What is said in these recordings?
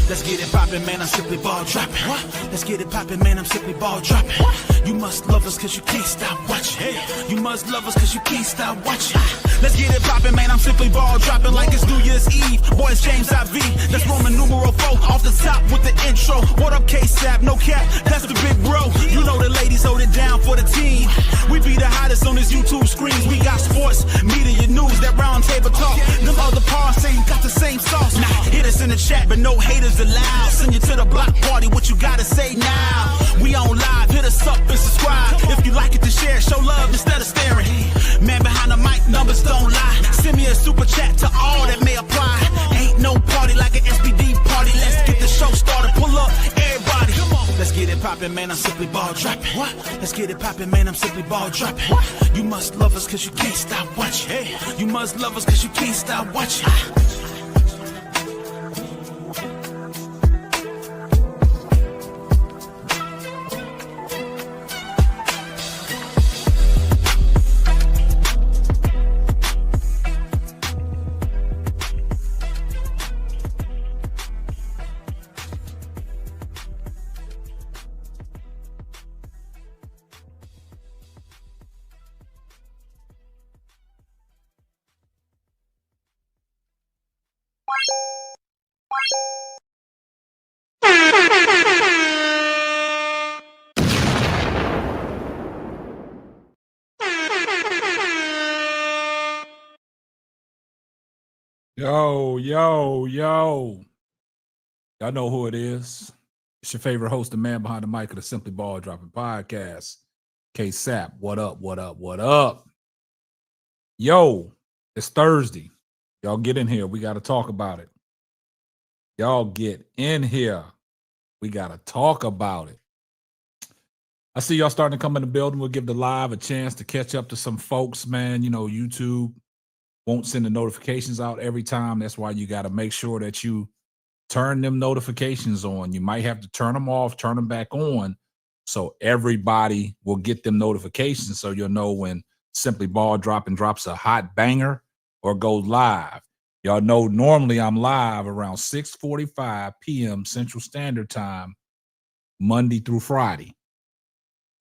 Let's get it poppin', man, I'm simply ball dropping. What? Let's get it poppin', man, I'm simply ball dropping. You must love us cause you can't stop watching. You must love us cause you can't stop watching. Let's get it poppin', man, I'm simply ball dropping like it's New Year's Eve. Boys, James IV, that's Roman numeral 4 off the top with the intro. What up, K-Sap? No cap, that's the big bro. You know the ladies hold it down for the team. We be the hottest on this YouTube screens. We got sports, media, news, that round table talk. Them other parts say you got the same sauce. Nah, hit us in the chat, but no haters allowed. Send you to the block party, what you gotta say now? We on live, hit us up and subscribe. If you like it to share, show love instead of staring. Man behind the mic, numbers don't lie. Send me a super chat to all that may apply. Ain't no party like an SPD party. Let's get the show started, pull up, everybody. Come on. Let's get it poppin', man, I'm simply ball dropping. What? Let's get it poppin', man, I'm simply ball dropping. You must love us cause you can't stop watching. You must love us cause you can't stop watching. Yo. Y'all know who it is. It's your favorite host, the man behind the mic of the Simply Ball Dropping Podcast. K-Sap, what up? Yo, it's Thursday. Y'all get in here. We got to talk about it. Y'all get in here. We got to talk about it. I see y'all starting to come in the building. We'll give the live a chance to catch up to some folks, man. You know, YouTube won't send the notifications out every time. That's why you got to make sure that you turn them notifications on. You might have to turn them off, turn them back on, so everybody will get them notifications, so you'll know when Simply Ball Dropping drops a hot banger or goes live. Y'all know normally I'm live around 6:45 p.m. Central Standard Time, Monday through Friday.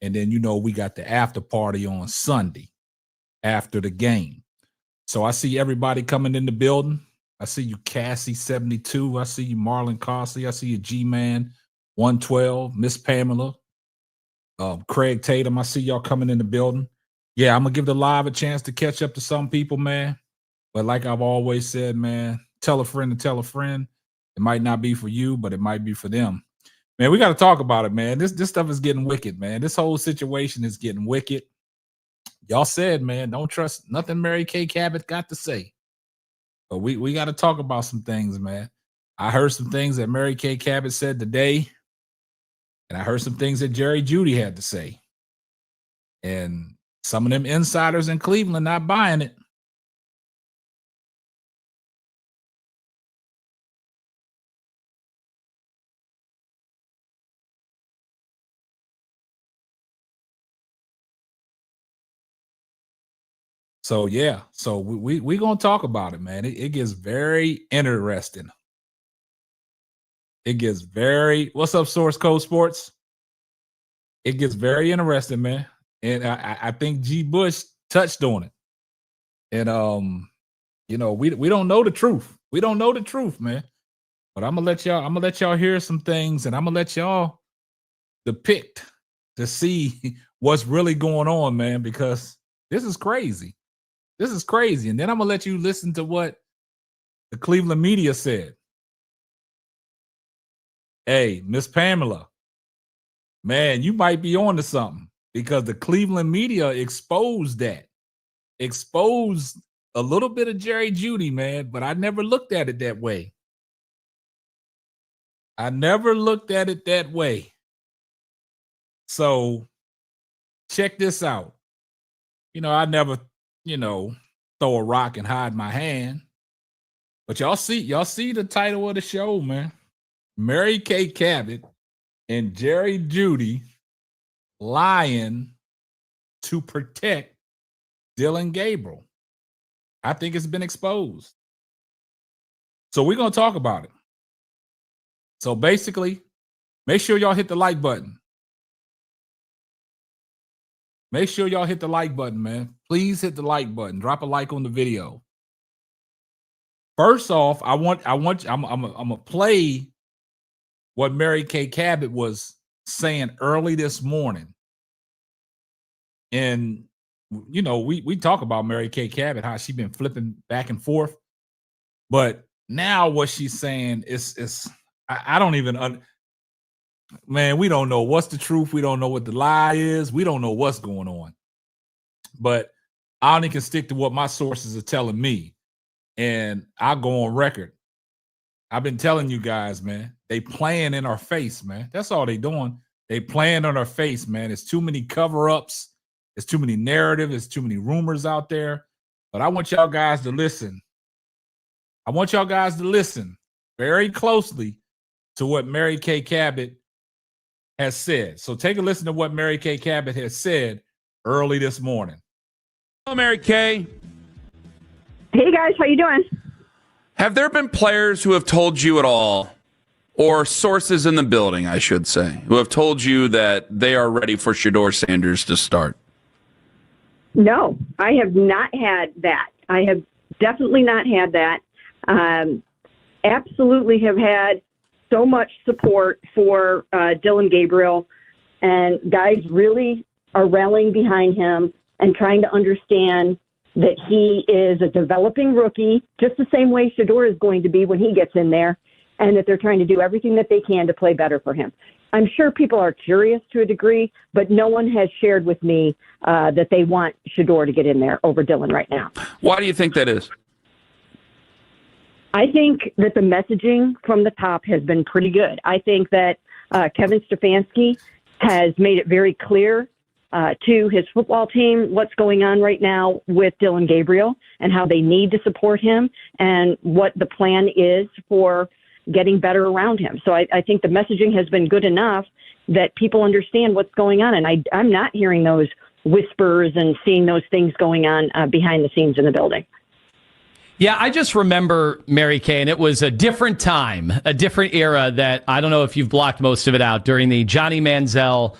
And then, you know, we got the after party on Sunday after the game. So I see everybody coming in the building. I see you, Cassie72. I see you, Marlon Costley. I see you, G-Man 112, Miss Pamela, Craig Tatum. I see y'all coming in the building. Yeah, I'm going to give the live a chance to catch up to some people, man. But like I've always said, man, tell a friend to tell a friend. It might not be for you, but it might be for them. Man, we got to talk about it, man. This stuff is getting wicked, man. This whole situation is getting wicked. Y'all said, man, don't trust nothing Mary Kay Cabot got to say. But we got to talk about some things, man. I heard some things that Mary Kay Cabot said today, and I heard some things that Jeudy had to say. And some of them insiders in Cleveland not buying it. So, yeah. So we going to talk about it, man. It gets very interesting. It gets very, what's up, Source Code Sports? It gets very interesting, man. And I think G. Bush touched on it. And, you know, we don't know the truth. We don't know the truth, man. But I'm going to let y'all hear some things, and I'm going to let y'all depict to see what's really going on, man, because this is crazy. This is crazy. And then I'm going to let you listen to what the Cleveland media said. Hey, Miss Pamela, man, you might be on to something, because the Cleveland media exposed that. Exposed a little bit of Jeudy, man, but I never looked at it that way. I never looked at it that way. So check this out. You know, I never, you know, throw a rock and hide my hand. But y'all see the title of the show, man. Mary Kay Cabot and Jeudy lying to protect Dillon Gabriel. I think it's been exposed. So we're going to talk about it. So basically, make sure y'all hit the like button. Make sure y'all hit the like button, man. Please hit the like button. Drop a like on the video. First off, I'm gonna play what Mary Kay Cabot was saying early this morning. And you know, we talk about Mary Kay Cabot, how she been flipping back and forth. But now what she's saying is I don't even man, we don't know what's the truth. We don't know what the lie is. We don't know what's going on. But I only can stick to what my sources are telling me. And I'll go on record. I've been telling you guys, man, they playing in our face, man. That's all they doing. They playing on our face, man. It's too many cover-ups. It's too many narratives. It's too many rumors out there. But I want y'all guys to listen. I want y'all guys to listen very closely to what Mary Kay Cabot has said. So take a listen to what Mary Kay Cabot has said early this morning. Hello, Mary Kay. Hey, guys. How you doing? Have there been players who have told you at all, or sources in the building, I should say, who have told you that they are ready for Shedeur Sanders to start? No, I have not had that. I have definitely not had that. Absolutely have had so much support for Dillon Gabriel, and guys really are rallying behind him and trying to understand that he is a developing rookie, just the same way Shedeur is going to be when he gets in there, and that they're trying to do everything that they can to play better for him. I'm sure people are curious to a degree, but no one has shared with me that they want Shedeur to get in there over Dillon right now. Why do you think that is? I think that the messaging from the top has been pretty good. I think that Kevin Stefanski has made it very clear to his football team what's going on right now with Dillon Gabriel and how they need to support him and what the plan is for getting better around him. So I think the messaging has been good enough that people understand what's going on. And I'm not hearing those whispers and seeing those things going on behind the scenes in the building. Yeah, I just remember, Mary Kay, and it was a different time, a different era that I don't know if you've blocked most of it out during the Johnny Manziel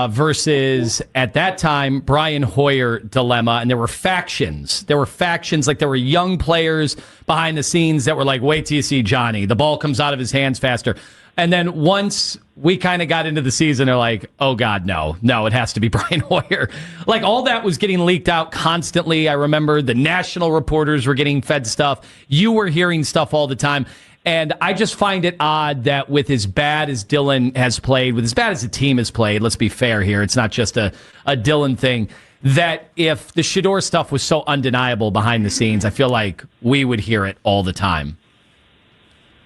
versus, at that time, Brian Hoyer dilemma. And there were factions. Like there were young players behind the scenes that were like, wait till you see Johnny. The ball comes out of his hands faster. And then once we kind of got into the season, they're like, oh, God, no, it has to be Brian Hoyer. Like all that was getting leaked out constantly. I remember the national reporters were getting fed stuff. You were hearing stuff all the time. And I just find it odd that with as bad as Dillon has played, with as bad as the team has played, let's be fair here, it's not just a Dillon thing, that if the Shedeur stuff was so undeniable behind the scenes, I feel like we would hear it all the time.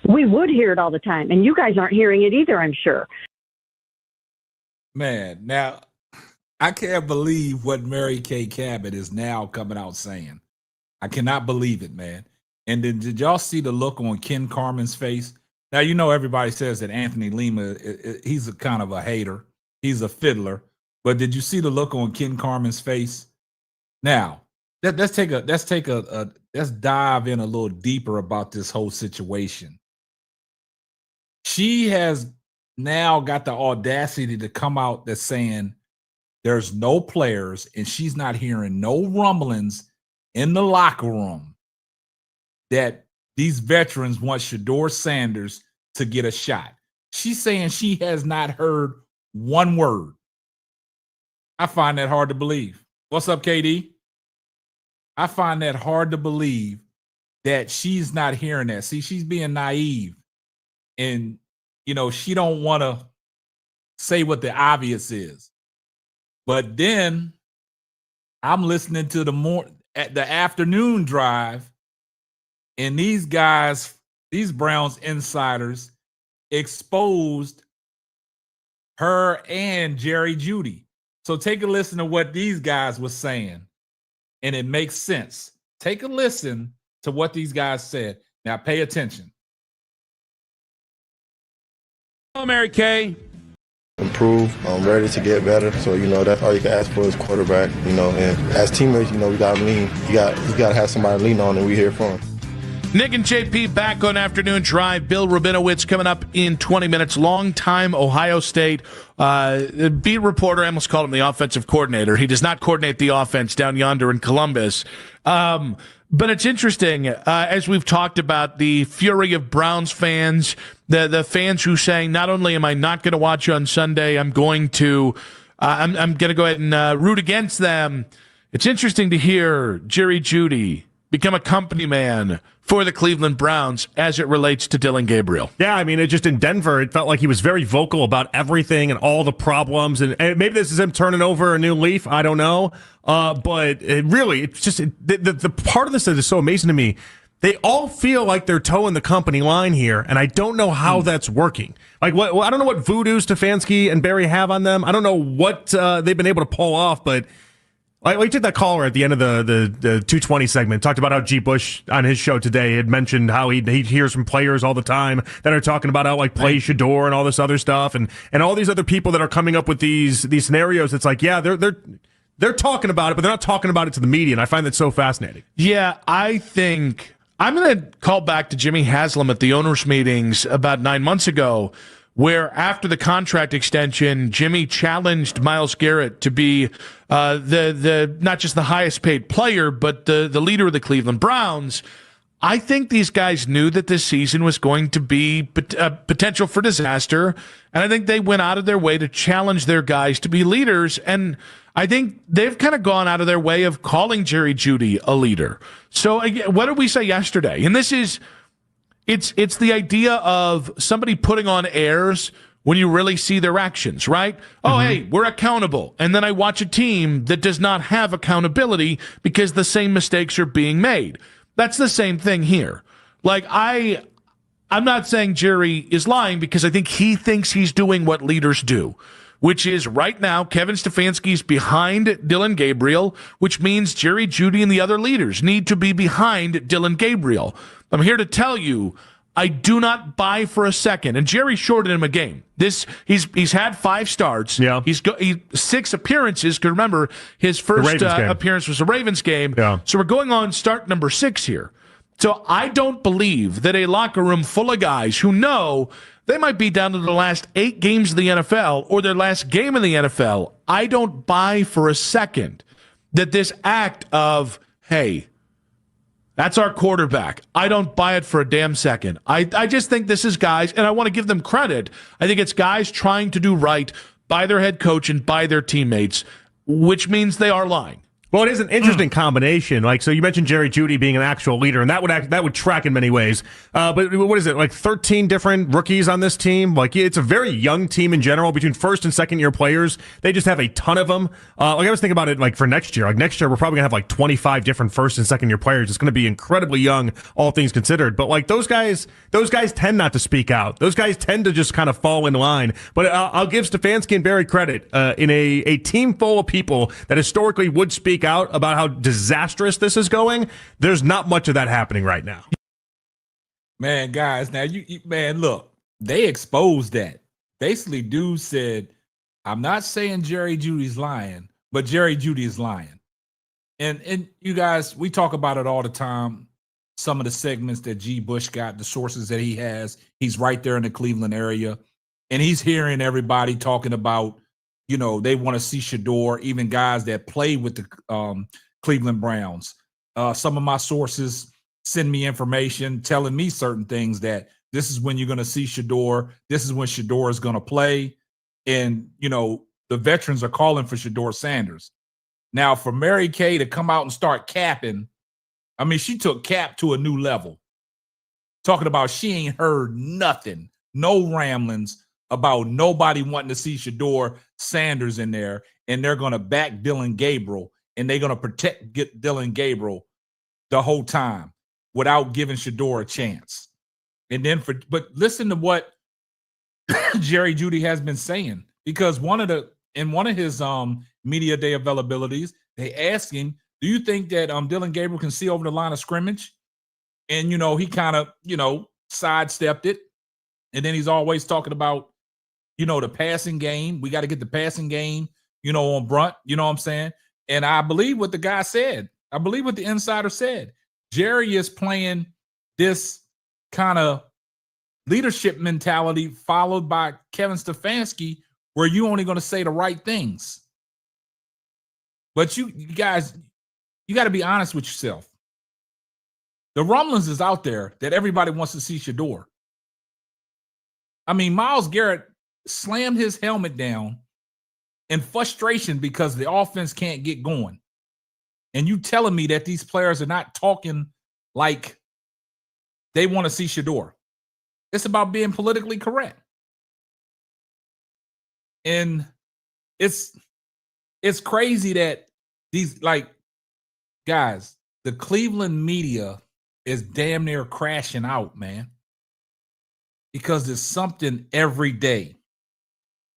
We would hear it all the time, and you guys aren't hearing it either, I'm sure. Man, now, I can't believe what Mary Kay Cabot is now coming out saying. I cannot believe it, man. And then did y'all see the look on Ken Carman's face? Now, you know everybody says that Anthony Lima, he's a kind of a hater. He's a fiddler. But did you see the look on Ken Carman's face? Now, let's dive in a little deeper about this whole situation. She has now got the audacity to come out that's saying there's no players, and she's not hearing no rumblings in the locker room that these veterans want Shedeur Sanders to get a shot. She's saying she has not heard one word. I find that hard to believe. What's up, KD? I find that hard to believe that she's not hearing that. See, she's being naive. And, you know, she don't want to say what the obvious is. But then I'm listening to the afternoon drive, and these guys, these Browns insiders, exposed her and Jerry Jeudy. So take a listen to what these guys were saying, and it makes sense. Take a listen to what these guys said. Now pay attention. Hello, Mary Kay. Improve. I'm ready to get better. So, you know, that's all you can ask for as quarterback, you know, and as teammates, you know, we got to lean. You got to have somebody to lean on, and we're here for them. Nick and JP back on Afternoon Drive. Bill Rabinowitz coming up in 20 minutes. Longtime Ohio State beat reporter. I almost called him the offensive coordinator. He does not coordinate the offense down yonder in Columbus. But it's interesting, as we've talked about, the fury of Browns fans, the fans who saying, not only am I not going to watch you on Sunday, I'm going to go ahead and root against them. It's interesting to hear Jerry Jeudy become a company man for the Cleveland Browns as it relates to Dillon Gabriel. Yeah, I mean, it just in Denver, it felt like he was very vocal about everything and all the problems. And maybe this is him turning over a new leaf. I don't know. But it's just the part of this that is so amazing to me. They all feel like they're towing the company line here, and I don't know how that's working. Like, I don't know what voodoo Stefanski and Barry have on them. I don't know what they've been able to pull off, but we took that caller at the end of the 220 segment, talked about how G. Bush on his show today had mentioned how he hears from players all the time that are talking about how play Shedeur and all this other stuff, and all these other people that are coming up with these scenarios. It's like, yeah, they're talking about it, but they're not talking about it to the media, and I find that so fascinating. Yeah, I think I'm going to call back to Jimmy Haslam at the owners' meetings about 9 months ago, where after the contract extension, Jimmy challenged Myles Garrett to be the not just the highest paid player, but the leader of the Cleveland Browns. I think these guys knew that this season was going to be potential for disaster, and I think they went out of their way to challenge their guys to be leaders, and I think they've kind of gone out of their way of calling Jerry Jeudy a leader. So again, what did we say yesterday? And this is... It's the idea of somebody putting on airs when you really see their actions, right? Oh, hey, we're accountable. And then I watch a team that does not have accountability because the same mistakes are being made. That's the same thing here. Like, I'm not saying Jerry is lying because I think he thinks he's doing what leaders do, which is right now Kevin Stefanski's behind Dillon Gabriel, which means Jerry Jeudy and the other leaders need to be behind Dillon Gabriel. I'm here to tell you, I do not buy for a second. And Jerry shorted him a game. He's had 5 starts. Yeah. He's 6 appearances. Because remember, his first appearance was the Ravens game. Yeah. So we're going on start number 6 here. So I don't believe that a locker room full of guys who know they might be down to the last 8 games of the NFL or their last game in the NFL. I don't buy for a second that this act of, hey, that's our quarterback. I don't buy it for a damn second. I just think this is guys, and I want to give them credit. I think it's guys trying to do right by their head coach and by their teammates, which means they are lying. Well, it is an interesting combination. Like, so you mentioned Jerry Jeudy being an actual leader, and that would track in many ways. But what is it, like 13 different rookies on this team? Like, it's a very young team in general. Between first and second year players, they just have a ton of them. Like, I was thinking about it, like for next year. Like next year, we're probably gonna have like 25 different first and second year players. It's gonna be incredibly young, all things considered. But like those guys tend not to speak out. Those guys tend to just kind of fall in line. But I'll give Stefanski and Barry credit in a team full of people that historically would speak out about how disastrous this is going. There's not much of that happening right now. Man, guys, now man, look, they exposed that. Basically, dude said, I'm not saying Jerry Jeudy's lying, but Jerry Jeudy is lying. And you guys, we talk about it all the time. Some of the segments that G. Bush got, the sources that he has, he's right there in the Cleveland area. And he's hearing everybody talking about, you know, they want to see Shedeur, even guys that play with the Cleveland Browns. Some of my sources send me information telling me certain things that this is when you're going to see Shedeur. This is when Shedeur is going to play. And, you know, the veterans are calling for Shedeur Sanders. Now, for Mary Kay to come out and start capping, I mean, she took Cap to a new level. Talking about she ain't heard nothing, no ramblings about nobody wanting to see Shedeur Sanders in there, and they're going to back Dillon Gabriel, and they're going to get Dillon Gabriel the whole time without giving Shedeur a chance. And then but listen to what Jerry Jeudy has been saying, because in one of his media day availabilities, they asked him, do you think that Dillon Gabriel can see over the line of scrimmage? And, you know, he kind of, you know, sidestepped it. And then he's always talking about, you know, the passing game. We got to get the passing game, you know, on brunt. You know what I'm saying? And I believe what the guy said. I believe what the insider said. Jerry is playing this kind of leadership mentality followed by Kevin Stefanski, where you only going to say the right things. But you guys, you got to be honest with yourself. The rumblings is out there that everybody wants to see Shedeur. I mean, Myles Garrett slammed his helmet down in frustration because the offense can't get going. And you telling me that these players are not talking like they want to see Shedeur. It's about being politically correct. And it's crazy that these, like, guys, the Cleveland media is damn near crashing out, man. Because there's something every day.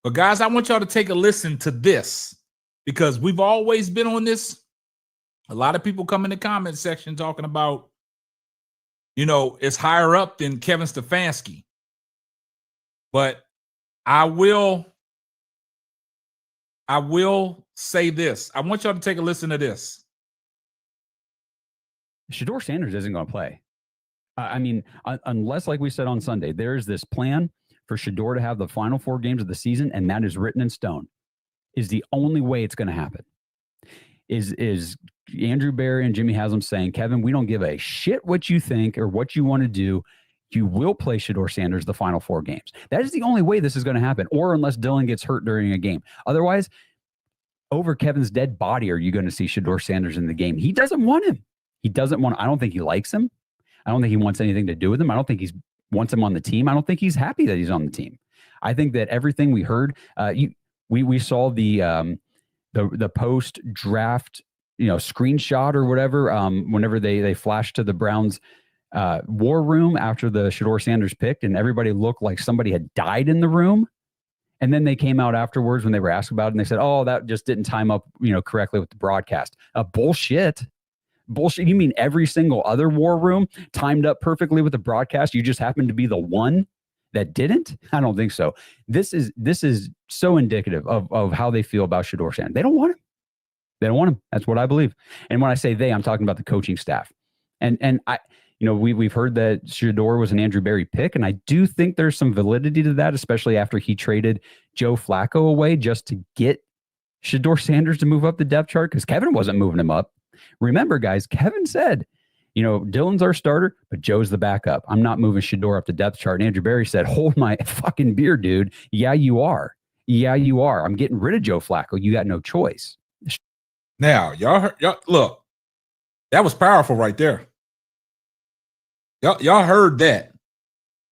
But guys, I want y'all to take a listen to this because we've always been on this. A lot of people come in the comment section talking about, you know, it's higher up than Kevin Stefanski. But I will say this. I want y'all to take a listen to this. Shedeur Sanders isn't going to play. I mean, unless, like we said on Sunday, there's this plan for Shedeur to have the final 4 games of the season, and that is written in stone, is the only way it's going to happen. Is Andrew Berry and Jimmy Haslam saying, Kevin, we don't give a shit what you think or what you want to do. You will play Shedeur Sanders the final 4 games. That is the only way this is going to happen, or unless Dillon gets hurt during a game. Otherwise, over Kevin's dead body, are you going to see Shedeur Sanders in the game? He doesn't want him. He doesn't want. I don't think he likes him. I don't think he wants anything to do with him. I don't think he wants him on the team. I don't think he's happy that he's on the team. I think that everything we heard, we saw the post draft, screenshot or whatever. Whenever they flashed to the Browns war room after the Shedeur Sanders picked, and everybody looked like somebody had died in the room. And then they came out afterwards when they were asked about it, and they said, "Oh, that just didn't time up, correctly with the broadcast." Bullshit. You mean every single other war room timed up perfectly with the broadcast? You just happened to be the one that didn't? I don't think so. This is so indicative of how they feel about Shedeur Sanders. They don't want him. They don't want him. That's what I believe. And when I say they, I'm talking about the coaching staff. And I, we've heard that Shedeur was an Andrew Berry pick, and I do think there's some validity to that, especially after he traded Joe Flacco away just to get Shedeur Sanders to move up the depth chart, because Kevin wasn't moving him up. Remember, guys, Kevin said, Dillon's our starter, but Joe's the backup. I'm not moving Shedeur up the depth chart. And Andrew Berry said, hold my fucking beer, dude. Yeah, you are. Yeah, you are. I'm getting rid of Joe Flacco. You got no choice. Now, y'all look, that was powerful right there. Y'all heard that.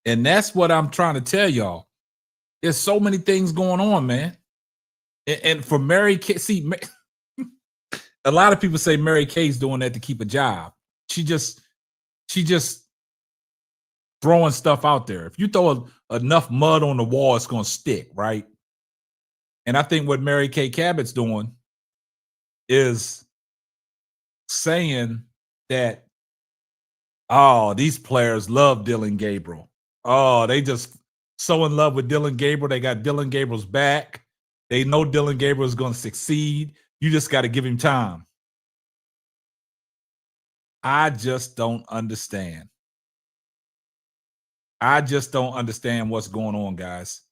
And that's what I'm trying to tell y'all. There's so many things going on, man. And for Mary Kay, see, a lot of people say Mary Kay's doing that to keep a job. She just throwing stuff out there. If you throw enough mud on the wall, it's going to stick, right? And I think what Mary Kay Cabot's doing is saying that, oh, these players love Dillon Gabriel. Oh, they just so in love with Dillon Gabriel. They got Dillon Gabriel's back. They know Dillon Gabriel is going to succeed. You just got to give him time. I just don't understand. I just don't understand what's going on, guys.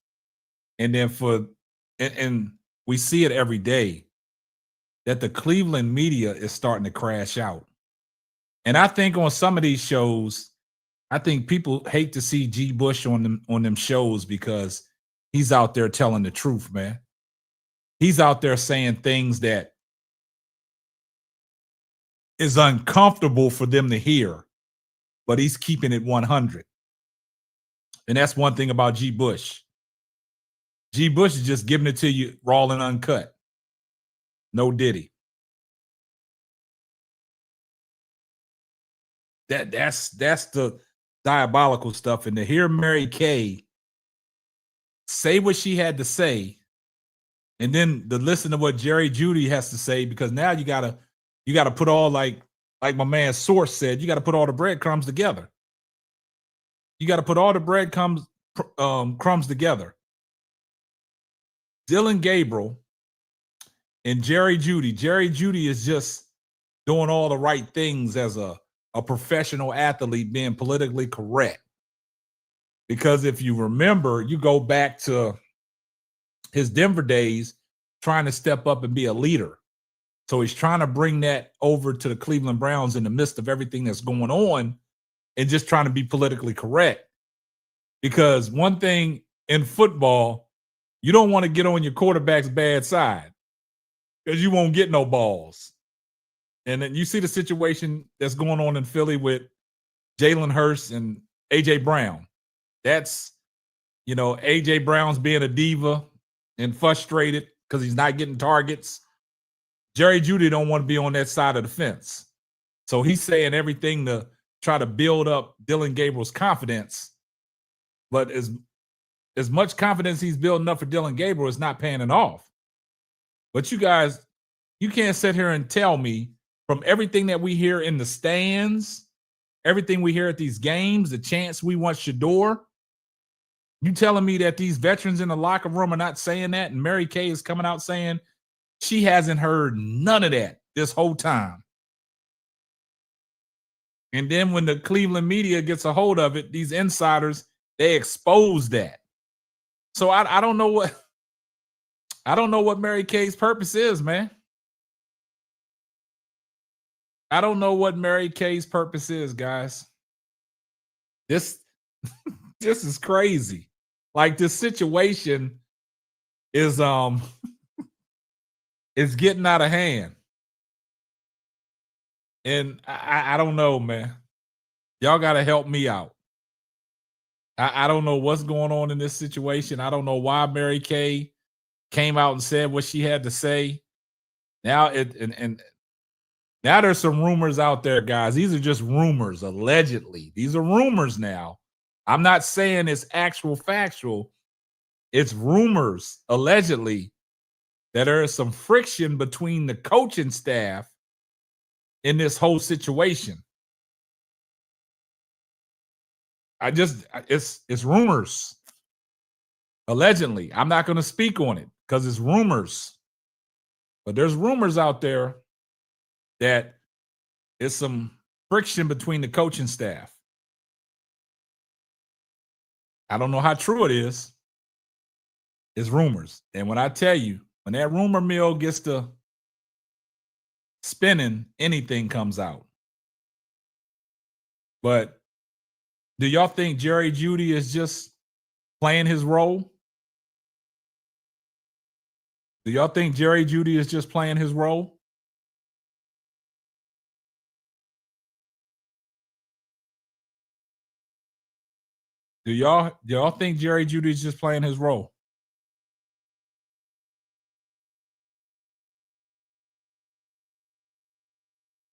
And then and we see it every day that the Cleveland media is starting to crash out. And I think on some of these shows, I think people hate to see G. Bush on them shows because he's out there telling the truth, man. He's out there saying things that is uncomfortable for them to hear, but he's keeping it 100. And that's one thing about G. Bush. G. Bush is just giving it to you raw and uncut. No diddy. That's the diabolical stuff. And to hear Mary Kay say what she had to say, and then to listen to what Jeudy has to say, because now you gotta put all, like my man Source said, you got to put all the breadcrumbs together. You got to put all the breadcrumbs crumbs together. Dillon Gabriel and Jeudy. Jeudy is just doing all the right things as a a professional athlete being politically correct. Because if you remember, you go back to his Denver days trying to step up and be a leader. So he's trying to bring that over to the Cleveland Browns in the midst of everything that's going on and just trying to be politically correct. Because one thing in football, you don't want to get on your quarterback's bad side because you won't get no balls. And then you see the situation that's going on in Philly with Jalen Hurts and A.J. Brown. That's, A.J. Brown's being a diva and frustrated because he's not getting targets. Jerry Jeudy don't want to be on that side of the fence. So he's saying everything to try to build up Dillon Gabriel's confidence. But as much confidence he's building up for Dillon Gabriel is not paying it off. But you guys, you can't sit here and tell me from everything that we hear in the stands, everything we hear at these games, the chants we want Shedeur, you telling me that these veterans in the locker room are not saying that, and Mary Kay is coming out saying she hasn't heard none of that this whole time. And then when the Cleveland media gets a hold of it, these insiders, they expose that. So I don't know what Mary Kay's purpose is, man. I don't know what Mary Kay's purpose is, guys. This is crazy. Like, this situation is is getting out of hand. And I don't know, man. Y'all got to help me out. I don't know what's going on in this situation. I don't know why Mary Kay came out and said what she had to say. Now now there's some rumors out there, guys. These are just rumors, allegedly. These are rumors now. I'm not saying it's actual factual. It's rumors, allegedly, that there is some friction between the coaching staff in this whole situation. It's rumors. Allegedly. I'm not going to speak on it because it's rumors. But there's rumors out there that it's some friction between the coaching staff. I don't know how true it is. It's rumors. And when I tell you, when that rumor mill gets to spinning, anything comes out. But do y'all think Jerry Jeudy is just playing his role? Do y'all think Jerry Jeudy is just playing his role? Do y'all think Jerry Jeudy is just playing his role?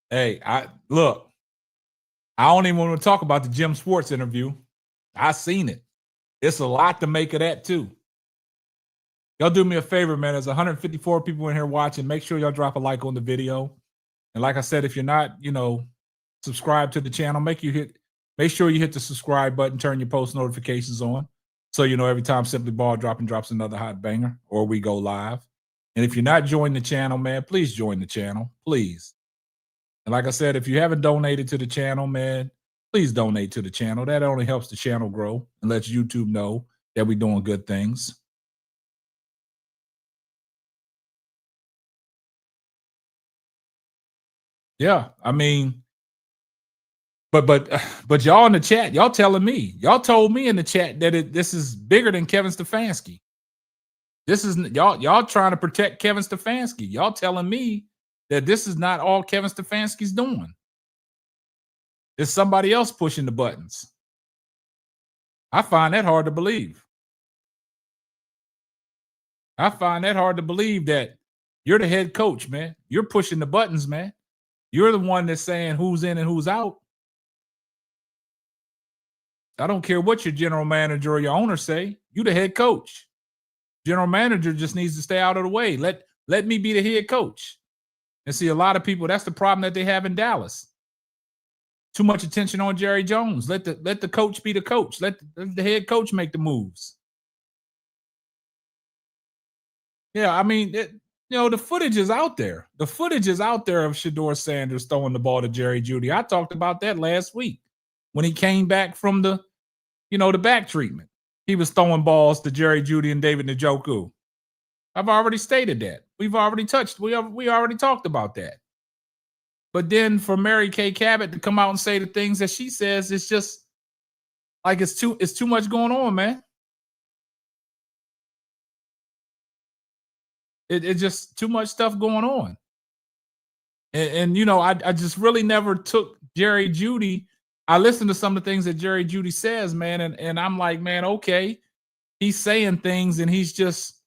Hey, I don't even want to talk about the Jim Sports interview. I seen it. It's a lot to make of that too. Y'all do me a favor, man. There's 154 people in here watching. Make sure y'all drop a like on the video. And like I said, if you're not, subscribed to the channel, make sure you hit the subscribe button, turn your post notifications on, so you know every time Simply Ball drops another hot banger or we go live. And if you're not joining the channel, man, please join the channel, please. And like I said, if you haven't donated to the channel, man, please donate to the channel. That only helps the channel grow and lets YouTube know that we're doing good things. Yeah, I mean, but y'all in the chat, y'all telling me, y'all told me in the chat that this is bigger than Kevin Stefanski. This is y'all trying to protect Kevin Stefanski. Y'all telling me that this is not all Kevin Stefanski's doing. It's somebody else pushing the buttons. I find that hard to believe. I find that hard to believe that you're the head coach, man. You're pushing the buttons, man. You're the one that's saying who's in and who's out. I don't care what your general manager or your owner say. You the head coach. General manager just needs to stay out of the way. Let me be the head coach. And see, a lot of people, that's the problem that they have in Dallas. Too much attention on Jerry Jones. Let the coach be the coach. Let the head coach make the moves. Yeah, I mean, the footage is out there. The footage is out there of Shedeur Sanders throwing the ball to Jerry Jeudy. I talked about that last week when he came back from the back treatment. He was throwing balls to Jerry Jeudy and David Njoku. I've already stated that. We already talked about that. But then for Mary Kay Cabot to come out and say the things that she says, it's just like it's too much going on, man. It's just too much stuff going on. And I just really never took Jerry Jeudy. I listened to some of the things that Jerry Jeudy says, man, and I'm like, man, okay, he's saying things and he's just,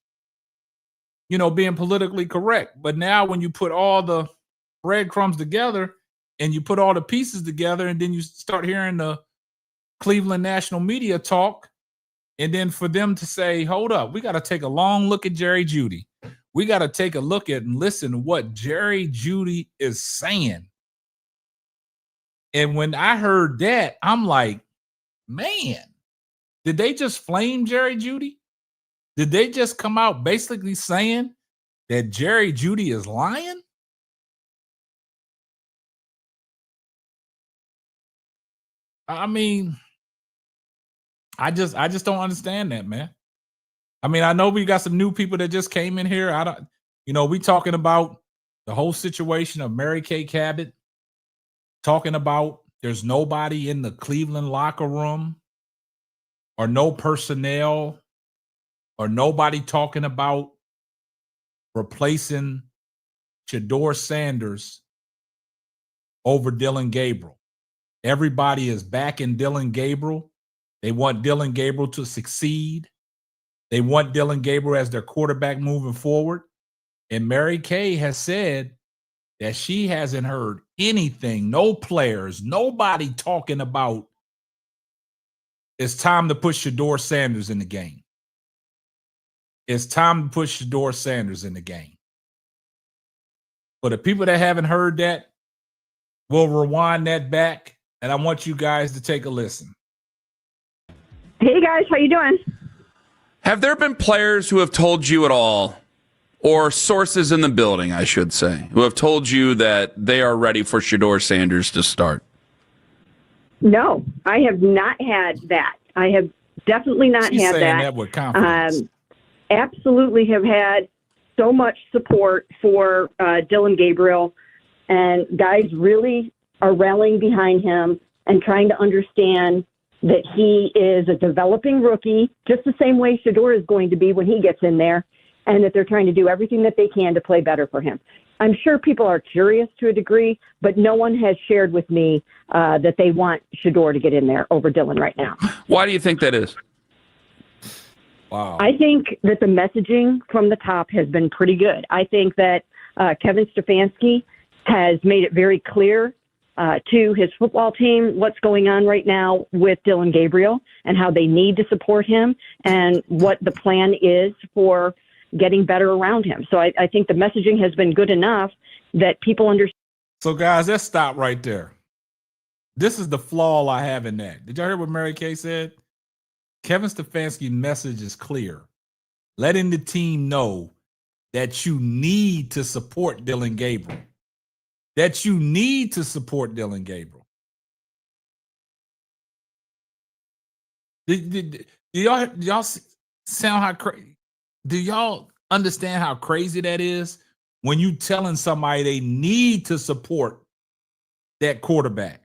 being politically correct. But now when you put all the breadcrumbs together and you put all the pieces together and then you start hearing the Cleveland national media talk, and then for them to say, hold up, we got to take a long look at Jerry Jeudy. We got to take a look at and listen to what Jerry Jeudy is saying. And when I heard that, I'm like, man, did they just flame Jerry Jeudy? Did they just come out basically saying that Jerry Jeudy is lying? I mean, I just don't understand that, man. I mean, I know we got some new people that just came in here. We talking about the whole situation of Mary Kay Cabot, talking about there's nobody in the Cleveland locker room or no personnel or nobody talking about replacing Shedeur Sanders over Dillon Gabriel. Everybody is backing Dillon Gabriel. They want Dillon Gabriel to succeed. They want Dillon Gabriel as their quarterback moving forward. And Mary Kay has said that she hasn't heard anything, no players, nobody talking about it's time to put Shedeur Sanders in the game. It's time to put Shedeur Sanders in the game. For the people that haven't heard that, we'll rewind that back, and I want you guys to take a listen. Hey, guys, how you doing? Have there been players who have told you at all, or sources in the building, I should say, who have told you that they are ready for Shedeur Sanders to start? No, I have not had that. I have definitely not She's had saying that. that with confidence. Absolutely have had so much support for Dillon Gabriel, and guys really are rallying behind him and trying to understand that he is a developing rookie, just the same way Shedeur is going to be when he gets in there, and that they're trying to do everything that they can to play better for him. I'm sure people are curious to a degree, but no one has shared with me that they want Shedeur to get in there over Dillon right now. Why do you think that is? Wow. I think that the messaging from the top has been pretty good. I think that Kevin Stefanski has made it very clear to his football team what's going on right now with Dillon Gabriel and how they need to support him and what the plan is for getting better around him. So I think the messaging has been good enough that people understand. So, guys, let's stop right there. This is the flaw I have in that. Did y'all hear what Mary Kay said? Kevin Stefanski's message is clear, letting the team know that you need to support Dillon Gabriel. That you need to support Dillon Gabriel. Do y'all sound how crazy? Do y'all understand how crazy that is when you telling somebody they need to support that quarterback?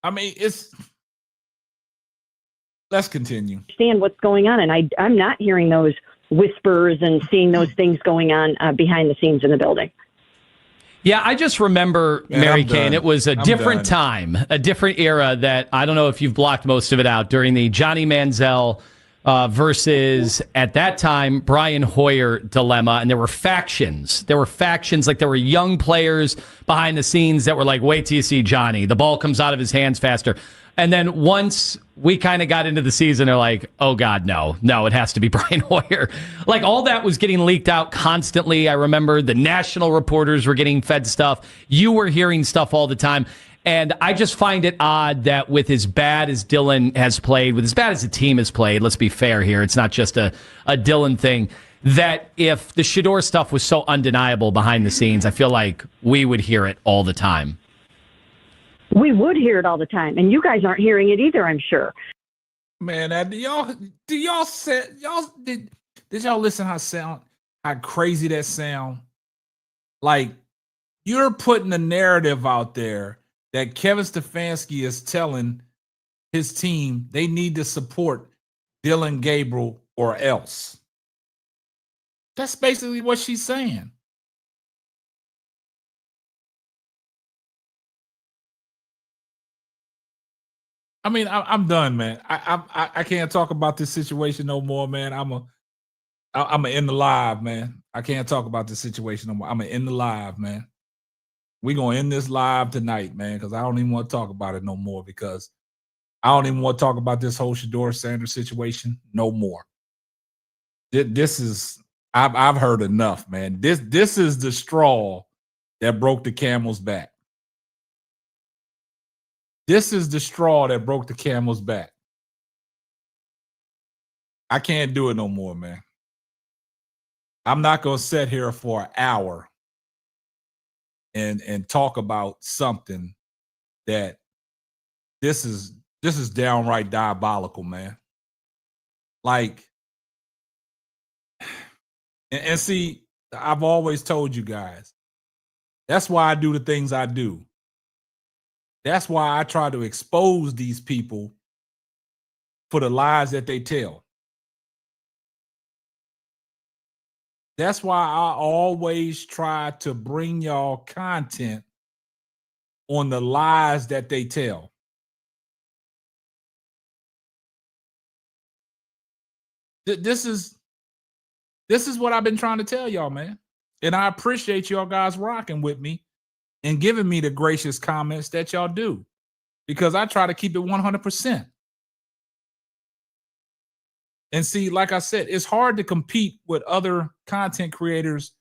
I mean, let's continue. Understand what's going on, and I'm not hearing those whispers and seeing those things going on behind the scenes in the building. Yeah, I just remember, Mary Kay, and it was a different time, a different era that I don't know if you've blocked most of it out during the Johnny Manziel versus, at that time, Brian Hoyer dilemma. And there were factions. There were young players behind the scenes that were like, wait till you see Johnny. The ball comes out of his hands faster. And then once we kind of got into the season, they're like, oh, God, no, it has to be Brian Hoyer. Like, all that was getting leaked out constantly. I remember the national reporters were getting fed stuff. You were hearing stuff all the time. And I just find it odd that with as bad as Dillon has played, with as bad as the team has played, let's be fair here, it's not just a Dillon thing, that if the Shedeur stuff was so undeniable behind the scenes, I feel like we would hear it all the time. We would hear it all the time, and you guys aren't hearing it either, I'm sure. Man, did y'all listen how crazy that sound? Like, you're putting a narrative out there that Kevin Stefanski is telling his team they need to support Dillon Gabriel or else. That's basically what she's saying. I mean, I'm done, man. I can't talk about this situation no more, man. I'm a end the live, man. I can't talk about this situation no more. I'm gonna end the live, man. We're gonna end this live tonight, man, because I don't even want to talk about it no more, because I don't even want to talk about this whole Shedeur Sanders situation no more. This is I've heard enough, man. This is the straw that broke the camel's back. This is the straw that broke the camel's back. I can't do it no more, man. I'm not going to sit here for an hour and talk about something that this is downright diabolical, man. Like, and see, I've always told you guys, that's why I do the things I do. That's why I try to expose these people for the lies that they tell. That's why I always try to bring y'all content on the lies that they tell. This is what I've been trying to tell y'all, man. And I appreciate y'all guys rocking with me and giving me the gracious comments that y'all do, because I try to keep it 100%. And see, like I said, it's hard to compete with other content creators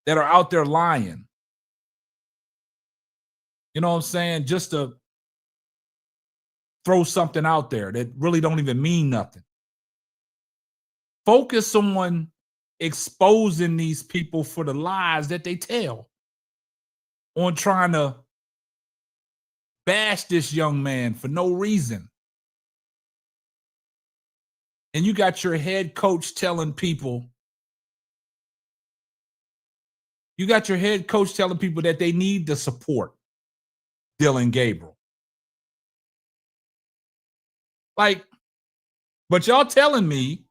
that are out there lying. You know what I'm saying? Just to throw something out there that really don't even mean nothing. Focus on exposing these people for the lies that they tell, on trying to bash this young man for no reason. And you got your head coach telling people, that they need to support Dillon Gabriel. Like, but y'all telling me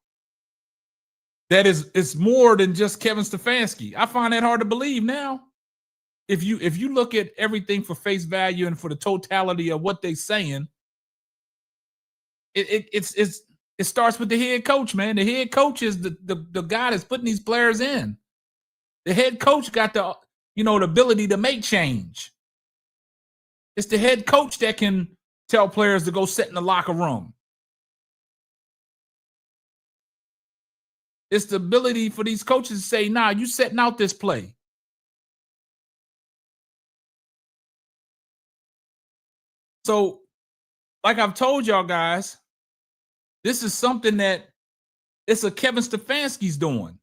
that it's more than just Kevin Stefanski. I find that hard to believe now. If you look at everything for face value and for the totality of what they're saying, it starts with the head coach, man. The head coach is the guy that's putting these players in. The head coach got the ability to make change. It's the head coach that can tell players to go sit in the locker room. It's the ability for these coaches to say, nah, you setting out this play. So, like I've told y'all guys, this is something that it's a Kevin Stefanski's doing.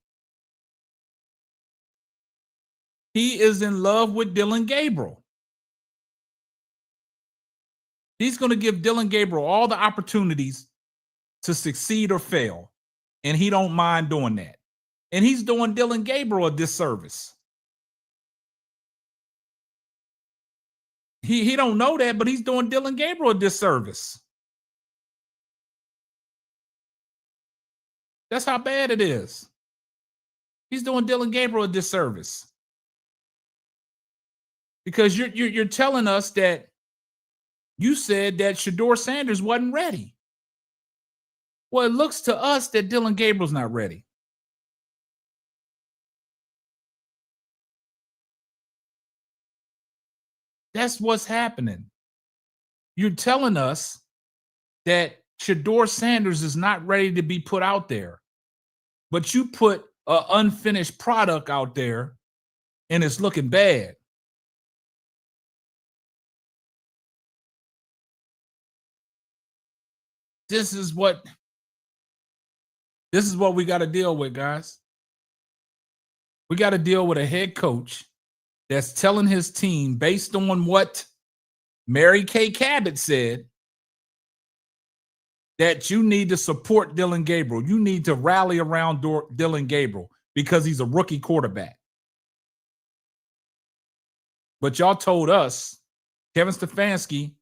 He is in love with Dillon Gabriel. He's going to give Dillon Gabriel all the opportunities to succeed or fail, and he don't mind doing that. And he's doing Dillon Gabriel a disservice. He don't know that, but he's doing Dillon Gabriel a disservice. That's how bad it is. He's doing Dillon Gabriel a disservice. Because you're telling us that you said that Shedeur Sanders wasn't ready. Well, it looks to us that Dillon Gabriel's not ready. That's what's happening. You're telling us that Shedeur Sanders is not ready to be put out there, but you put an unfinished product out there and it's looking bad. is what we got to deal with, guys. We got to deal with a head coach that's telling his team, based on what Mary Kay Cabot said, that you need to support Dillon Gabriel. You need to rally around Dillon Gabriel because he's a rookie quarterback. But y'all told us, Kevin Stefanski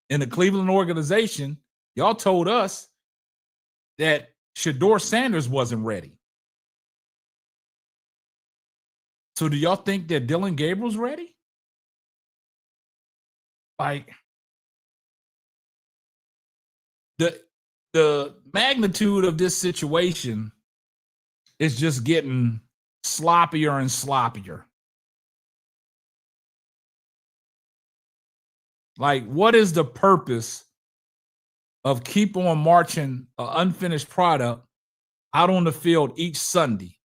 and the Cleveland organization, y'all told us that Shedeur Sanders wasn't ready. So do y'all think that Dillon Gabriel's ready? Like, the magnitude of this situation is just getting sloppier and sloppier. Like, what is the purpose of keep on marching an unfinished product out on the field each Sunday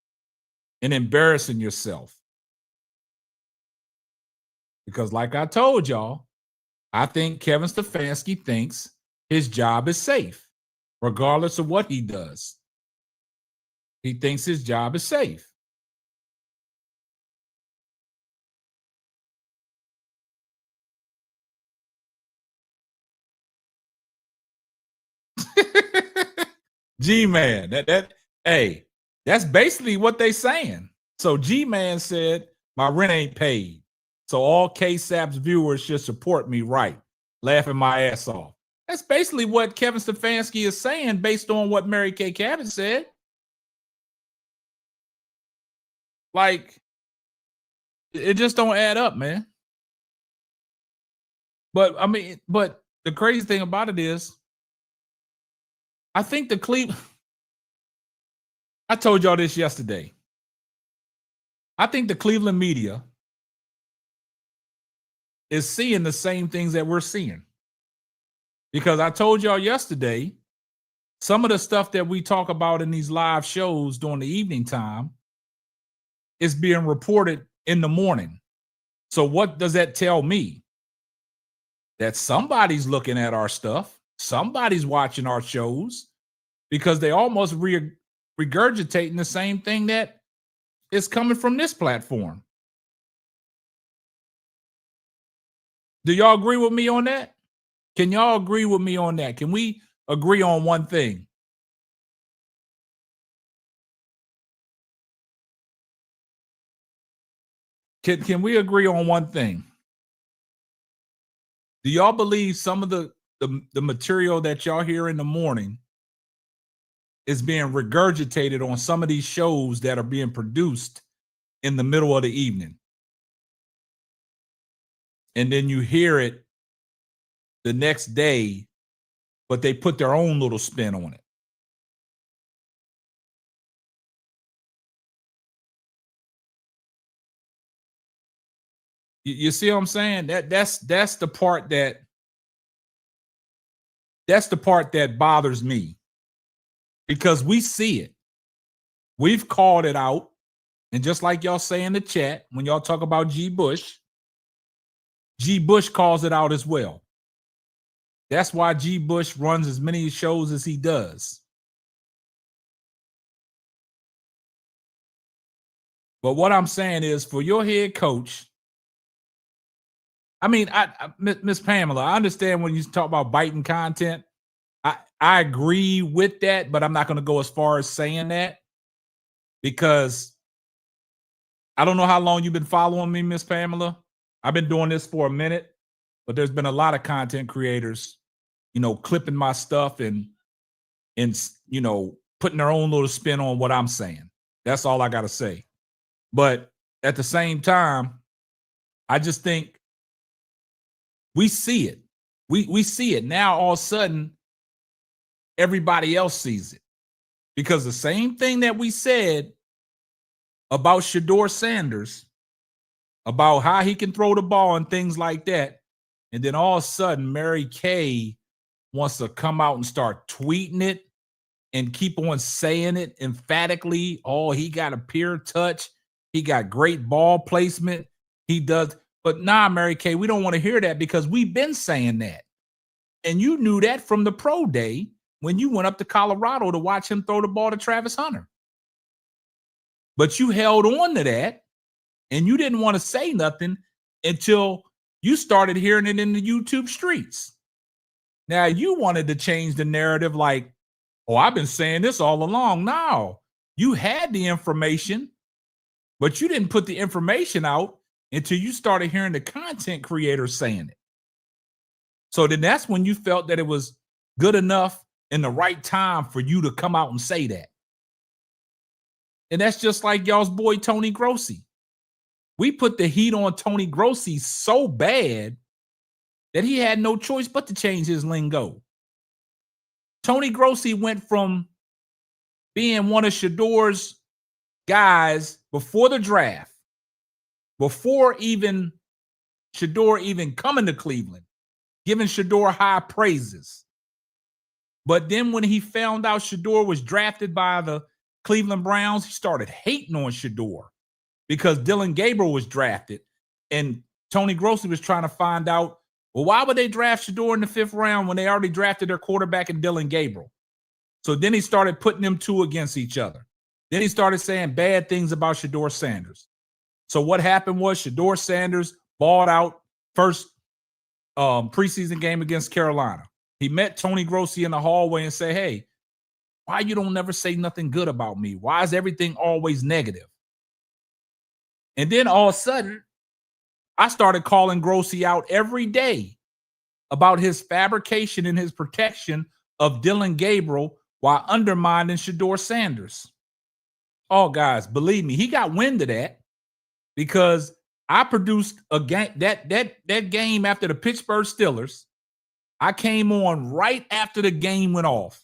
and embarrassing yourself? Because like I told y'all, I think Kevin Stefanski thinks his job is safe, regardless of what he does. He thinks his job is safe. G-Man, hey, that's basically what they saying. So G-Man said, my rent ain't paid. So all KSAP's viewers should support me, right? Laughing my ass off. That's basically what Kevin Stefanski is saying based on what Mary Kay Cabot said. Like, it just don't add up, man. But the crazy thing about it is, I think the Cleveland, I told y'all this yesterday. I think the Cleveland media is seeing the same things that we're seeing. Because I told y'all yesterday, some of the stuff that we talk about in these live shows during the evening time is being reported in the morning. So what does that tell me? That somebody's looking at our stuff. Somebody's watching our shows, because they almost regurgitating the same thing that is coming from this platform. Do y'all agree with me on that? Can y'all agree with me on that? Can we agree on one thing? Can we agree on one thing? Do y'all believe some of the material that y'all hear in the morning is being regurgitated on some of these shows that are being produced in the middle of the evening? And then you hear it the next day, but they put their own little spin on it. You see what I'm saying? That's the part that bothers me, because we see it. We've called it out. And just like y'all say in the chat, when y'all talk about G. Bush calls it out as well. That's why G. Bush runs as many shows as he does. But what I'm saying is, for your head coach, I mean, Miss Pamela, I understand when you talk about biting content. I agree with that, but I'm not going to go as far as saying that, because I don't know how long you've been following me, Miss Pamela. I've been doing this for a minute, but there's been a lot of content creators, clipping my stuff and putting their own little spin on what I'm saying. That's all I got to say. But at the same time, I just think we see it. We see it now. All of a sudden, everybody else sees it, because the same thing that we said about Shedeur Sanders, about how he can throw the ball and things like that, and then all of a sudden Mary Kay wants to come out and start tweeting it and keep on saying it emphatically. Oh, he got a pure touch. He got great ball placement. He does. But nah, Mary Kay, we don't want to hear that, because we've been saying that. And you knew that from the pro day when you went up to Colorado to watch him throw the ball to Travis Hunter. But you held on to that, and you didn't want to say nothing until you started hearing it in the YouTube streets. Now, you wanted to change the narrative like, oh, I've been saying this all along. No, you had the information, but you didn't put the information out until you started hearing the content creators saying it. So then that's when you felt that it was good enough in the right time for you to come out and say that. And that's just like y'all's boy, Tony Grossi. We put the heat on Tony Grossi so bad that he had no choice but to change his lingo. Tony Grossi went from being one of Shedeur's guys before the draft, before even Shedeur even coming to Cleveland, giving Shedeur high praises. But then when he found out Shedeur was drafted by the Cleveland Browns, he started hating on Shedeur because Dillon Gabriel was drafted. And Tony Grossi was trying to find out, well, why would they draft Shedeur in the 5th round when they already drafted their quarterback in Dillon Gabriel? So then he started putting them two against each other. Then he started saying bad things about Shedeur Sanders. So what happened was Shedeur Sanders balled out first preseason game against Carolina. He met Tony Grossi in the hallway and said, hey, why you don't never say nothing good about me? Why is everything always negative? And then all of a sudden, I started calling Grossi out every day about his fabrication and his protection of Dillon Gabriel while undermining Shedeur Sanders. Oh, guys, believe me, he got wind of that because I produced a game that game after the Pittsburgh Steelers. I came on right after the game went off.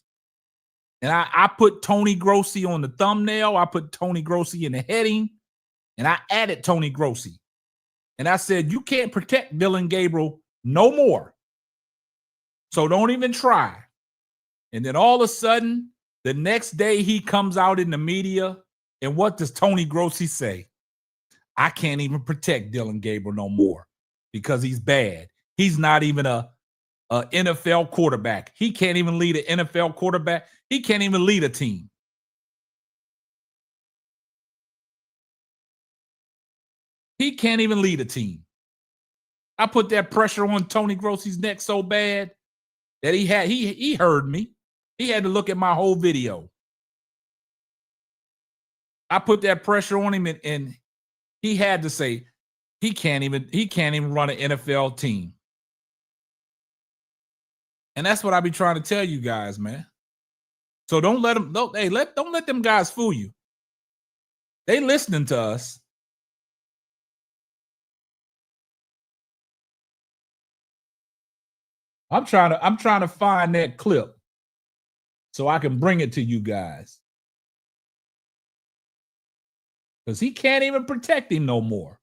And I put Tony Grossi on the thumbnail. I put Tony Grossi in the heading. And I added Tony Grossi. And I said, you can't protect Dillon Gabriel no more. So don't even try. And then all of a sudden, the next day he comes out in the media. And what does Tony Grossi say? I can't even protect Dillon Gabriel no more because he's bad. He's not even a NFL quarterback. He can't even lead an NFL quarterback. He can't even lead a team. He can't even lead a team. I put that pressure on Tony Grossi's neck so bad that he heard me. He had to look at my whole video. I put that pressure on him and he had to say he can't even run an NFL team. And that's what I be trying to tell you guys, man. So don't let them guys fool you. They listening to us. I'm trying to find that clip so I can bring it to you guys. Because he can't even protect him no more.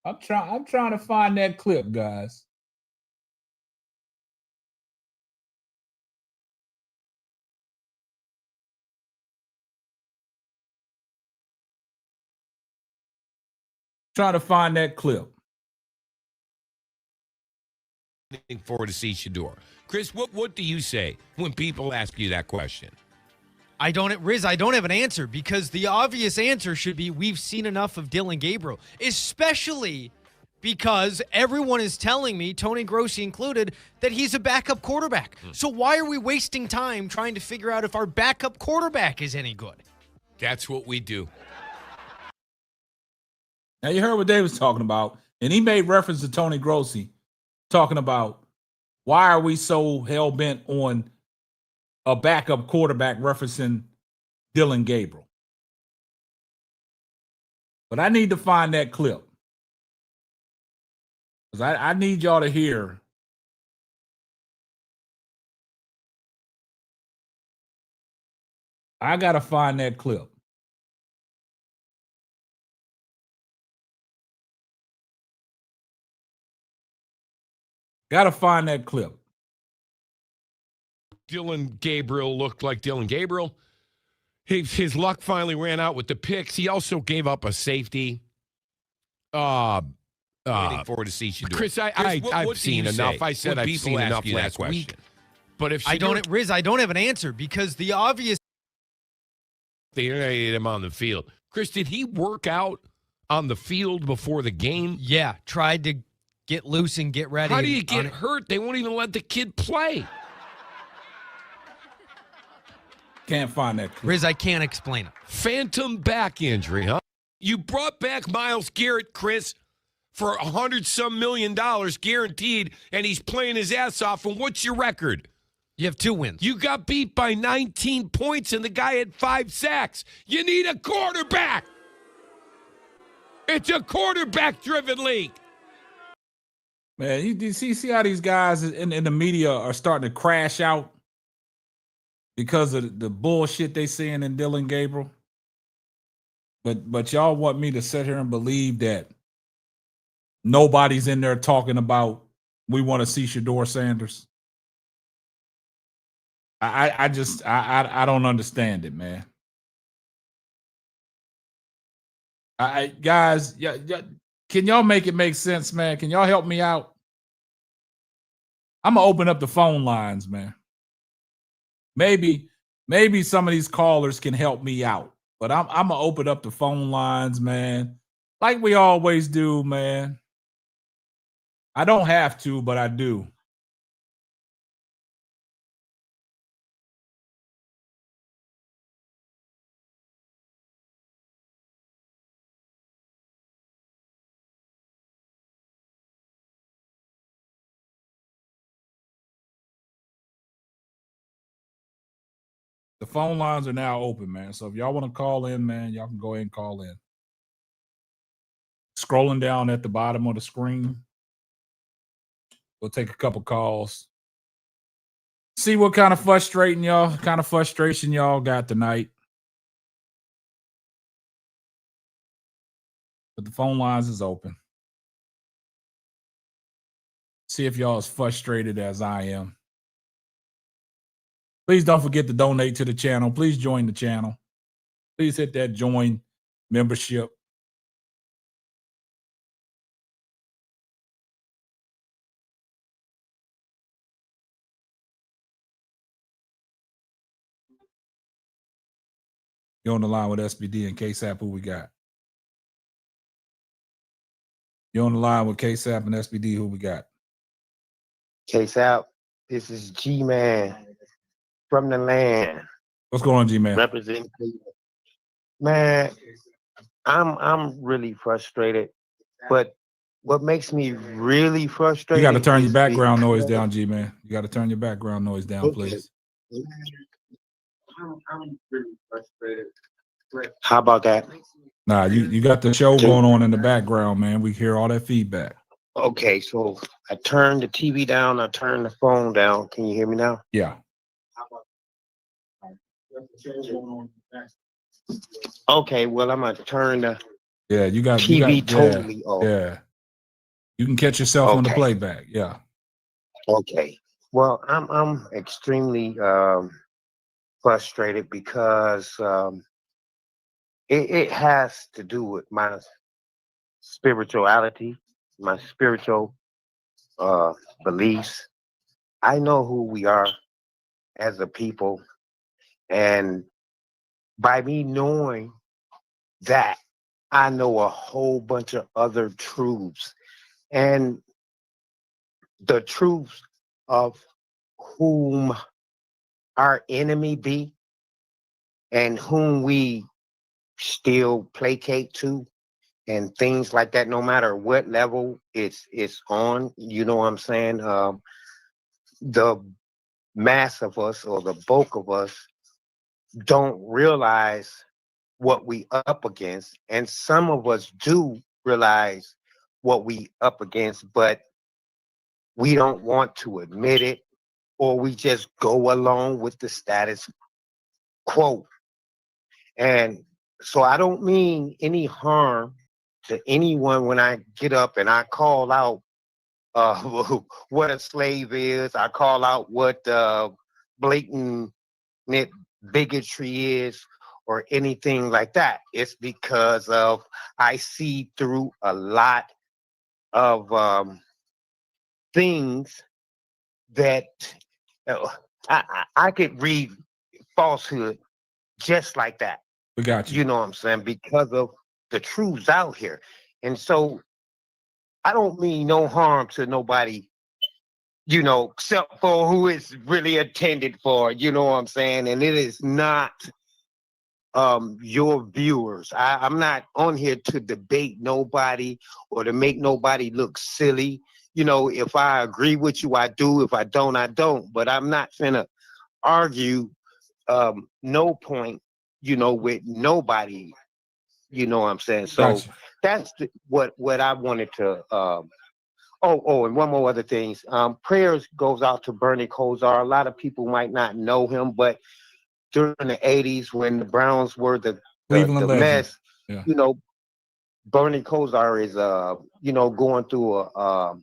I'm trying to find that clip, guys. Trying to find that clip. Looking forward to see Shedeur. Chris, what do you say when people ask you that question? I don't have an answer because the obvious answer should be we've seen enough of Dillon Gabriel, especially because everyone is telling me, Tony Grossi included, that he's a backup quarterback. So why are we wasting time trying to figure out if our backup quarterback is any good? That's what we do. Now, you heard what Dave was talking about, and he made reference to Tony Grossi talking about why are we so hell-bent on a backup quarterback referencing Dillon Gabriel. But I need to find that clip. Because I need y'all to hear. I got to find that clip. Got to find that clip. Dillon Gabriel looked like Dillon Gabriel. His luck finally ran out with the picks. He also gave up a safety. Waiting forward to see Shedeur. Chris, I've seen enough. I said I've seen enough last week. But if Shedeur, I don't have an answer because the obvious. They had him on the field. Chris, did he work out on the field before the game? Yeah, tried to get loose and get ready. How do you get hurt? They won't even let the kid play. Can't find that clip. Riz, I can't explain it. Phantom back injury, huh? You brought back Myles Garrett, Chris, for $100-some million guaranteed, and he's playing his ass off. And what's your record? You have 2 wins. You got beat by 19 points, and the guy had 5 sacks. You need a quarterback. It's a quarterback-driven league. Man, you see how these guys in the media are starting to crash out because of the bullshit they seeing in Dillon Gabriel. But y'all want me to sit here and believe that nobody's in there talking about we want to see Shedeur Sanders. I don't understand it, man. Guys, can y'all make it make sense, man? Can y'all help me out? I'm gonna open up the phone lines, man. Maybe some of these callers can help me out, but I'm gonna open up the phone lines, man, like we always do, man. I don't have to, but I do. The phone lines are now open, man. So if y'all want to call in, man, y'all can go ahead and call in. Scrolling down at the bottom of the screen. We'll take a couple calls. See what kind of frustration y'all got tonight. But the phone lines is open. See if y'all as frustrated as I am. Please don't forget to donate to the channel. Please join the channel. Please hit that join membership. You're on the line with SBD and KSAP. Who we got? You're on the line with KSAP and SBD. Who we got? KSAP, this is G-Man from the land. What's going on, G-Man? Representing. Man, I'm really frustrated. But what makes me really frustrated? You got to turn your background noise down, G-Man. You got to turn your background noise down, please. I'm really frustrated. How about that? Nah, you got the show going on in the background, man. We hear all that feedback. Okay, so I turned the TV down. I turned the phone down. Can you hear me now? Yeah. Okay, well, I'm going to turn the TV totally off. Yeah. You can catch yourself on the playback. Yeah. Okay. Well, I'm extremely frustrated because it has to do with my spirituality, my spiritual beliefs. I know who we are as a people, and by me knowing that, I know a whole bunch of other truths, and the truths of whom our enemy be and whom we still placate to and things like that, no matter what level it's on. You know what I'm saying? The mass of us, or the bulk of us, don't realize what we up against, and some of us do realize what we up against, but we don't want to admit it, or we just go along with the status quo. And so I don't mean any harm to anyone when I get up and I call out what a slave is. I call out what blatant bigotry is or anything like that. It's because of I see through a lot of things that I could read falsehood just like that. We got you. You know what I'm saying? Because of the truths out here. And so I don't mean no harm to nobody, except for who it's really intended for, you know what I'm saying? And it is not your viewers. I'm not on here to debate nobody or to make nobody look silly. If I agree with you, I do. If I don't, I don't. But I'm not finna argue no point, with nobody. You know what I'm saying? So Gotcha. that's what I wanted to and one more other things. Prayers goes out to Bernie Kosar. A lot of people might not know him, but during the 80s when the Browns were the Cleveland legend. mess, Yeah. Bernie Kosar is going through a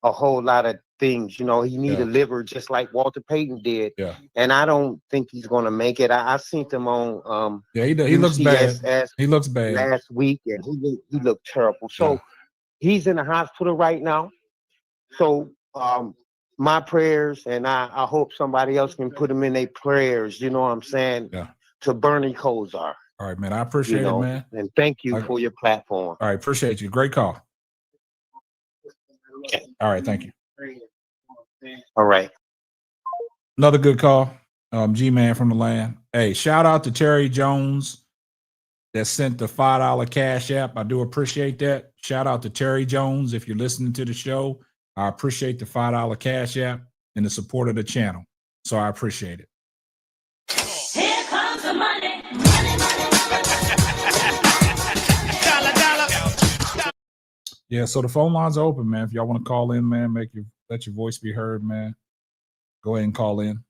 whole lot of things. He need a liver just like Walter Payton did. Yeah. And I don't think he's gonna make it. I seen him on he looks bad. UCSS He looks bad last week, and he looked terrible. So he's in the hospital right now. So my prayers, and I hope somebody else can put him in their prayers, you know what I'm saying? Yeah. To Bernie Kosar. All right, man. I appreciate it, man. And thank you for your platform. All right, appreciate you. Great call. All right, thank you. All right. Another good call. G-Man from the land. Hey, shout out to Terry Jones that sent the $5 Cash App. I do appreciate that. Shout out to Terry Jones. If you're listening to the show, I appreciate the $5 Cash App and the support of the channel. So I appreciate it. Here comes the money. Yeah, so the phone lines are open, man. If y'all want to call in, man, let your voice be heard, man. Go ahead and call in.